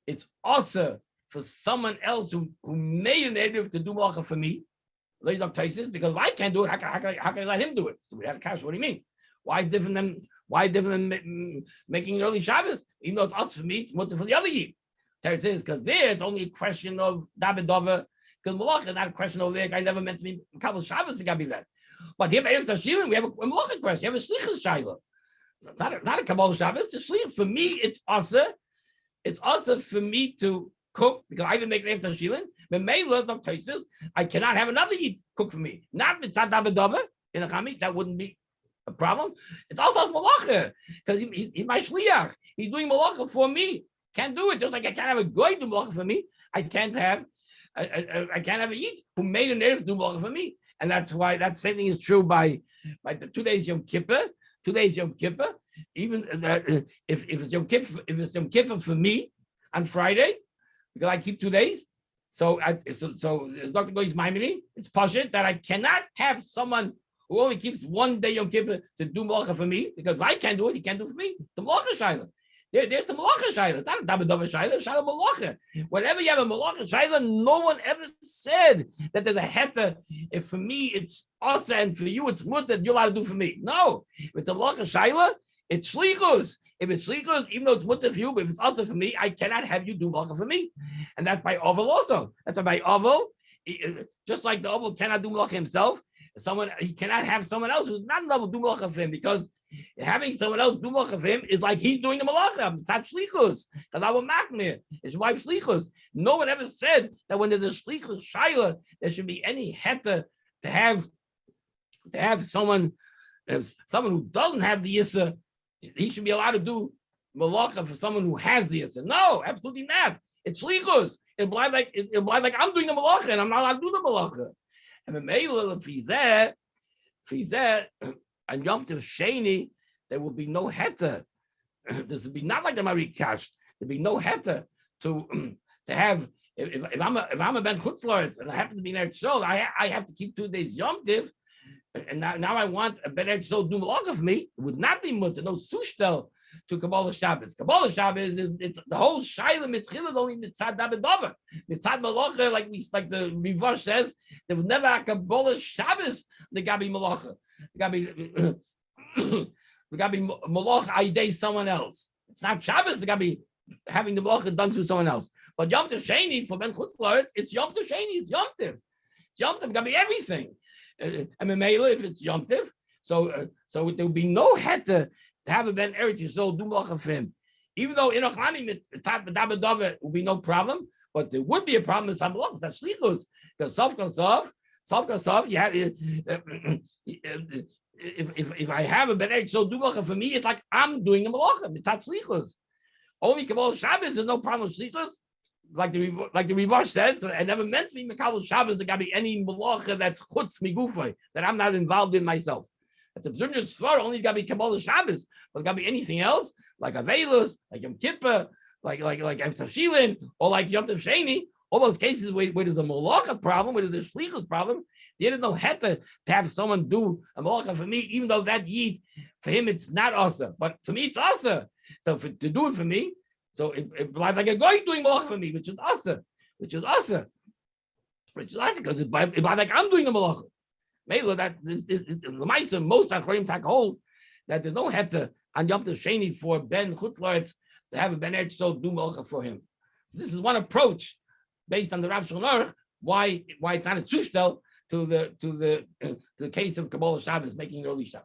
Speaker 1: it's also for someone else who made an Erev to do melacha for me. Because if I can't do it, how can I let him do it? So we had a kasha. What do you mean? Why different than making an early Shabbos? Even though it's us for me, it's mutter for the other yid. Teretz says because there it's only a question of dabedover. Because melacha is not a question over there. I never meant to be Kabul Shabbos. It got to be that. But here, Erev Tashilin, we have a melacha question. You have a shlichus shayla. It's not a Kabul Shabbos. It's a shlich. For me, it's also for me to cook because I didn't make an Erev Tashilin. But Mela, I cannot have another yid cook for me. Not mitzad dabedover in a chamit. That wouldn't be a problem. It's also Melacha because he's my shliach. He's doing Melacha for me. Can't do it. Just like I can't have a goy do Melacha for me. I can't have a Yid who made an erev do Melacha for me. And that's why that same thing is true by the 2 days Yom Kippur. 2 days Yom Kippur. Even if it's Yom Kippur for me on Friday, because I keep 2 days. So Dr. Goy's Maimoni, it's pashut that I cannot have someone who only keeps 1 day Yom Kippur to do Melacha for me, because if I can't do it, he can't do it for me. It's a Melacha Shaila. It's a Melacha Shaila. It's not a Davidova Shaila, it's Shaila Melacha. Whenever you have a Melacha Shaila, no one ever said that there's a heta. If for me it's asa and for you it's mut that you're allowed to do for me. No. If it's a Melacha Shaila, it's shlichus. If it's shlichus, even though it's mutter for you, but if it's also for me, I cannot have you do Melacha for me. And that's by Oval also. That's by Oval. Just like the Oval cannot do Melacha himself, he cannot have someone else who's not able to do Melacha for him, because having someone else do Melacha for him is like he's doing the Melacha. It's not shlichus. Because I will makmir. His wife shlichus. No one ever said that when there's a shlichus shaila, there should be any heta to have someone who doesn't have the yissa. He should be allowed to do Melacha for someone who has the yissa. No, absolutely not. It's shlichus. It'll be like I'm doing the Melacha and I'm not allowed to do the Melacha. And the Meila Fizeh, and Yom Tov Sheni, there will be no heta. This will be not like the Marikash. There'll be no heta to have. If I'm a ben chutzlaretz and I happen to be in Eretz Yisrael, I have to keep 2 days Yom Tov, and now I want a ben Eretz Yisrael do Melacha for me. It would not be mutter, no sushtel to Kabbalah Shabbos. Kabbalah Shabbos is it's the whole Shaila Mitchila is only Mitzad Davidover. Mitzad Melacha, like the Rivash says, there was never a Kabbalah Shabbos the Gabi Melacha. The Gabi Melacha Aidei someone else. It's not Shabbos the Gabi having the Melacha done through someone else. But Yom Tov Sheni for Ben Chutzlaretz, it's Yom Tov Sheni, it's Yom Tov. It's Yom Tov Gabi everything. And Memela, if it's Yom Tov, so there will be no heta to have a Ben Eretz Yisrael do Melacha for him. Even though in Ochlani Davidover will be no problem, but there would be a problem with some Melacha. That's shlichus. Because Sov, you have if I have a Ben Eretz Yisrael do Melacha for me, it's like I'm doing a Melacha. It's shlichus. Only Kabbalah Shabbos, there's no problem with shlichus. Like the Rivash says, I never meant to be Kabbalah Shabbos. There got to be any Melacha that's chutz migufay that I'm not involved in myself. That's a B'zurnish Svar, only got to be Kabbalah Shabbos, but got to be anything else, like Avelus, like Yom Kippur, like Tafshilin, or like Yom Tov Sheni. All those cases where there's the Melacha problem, where there's the shlichus problem, there is no heta to have someone do a Melacha for me, even though that Yid, for him it's not asa, but for me it's asa. So to do it for me, so it lies like a guy doing Melacha for me, which is asa, because it lies like I'm doing a Melacha. Maybe that is the Maisa, most Achronim tak hold that there's no heta on Yom Tov Sheni for Ben Chutzlaretz to have a Ben Eretz Yisrael do Melacha for him. So this is one approach based on the Rav Shulchan Aruch why it's not a zushtel to the case of Kabbalah Shabbos making early Shabbos.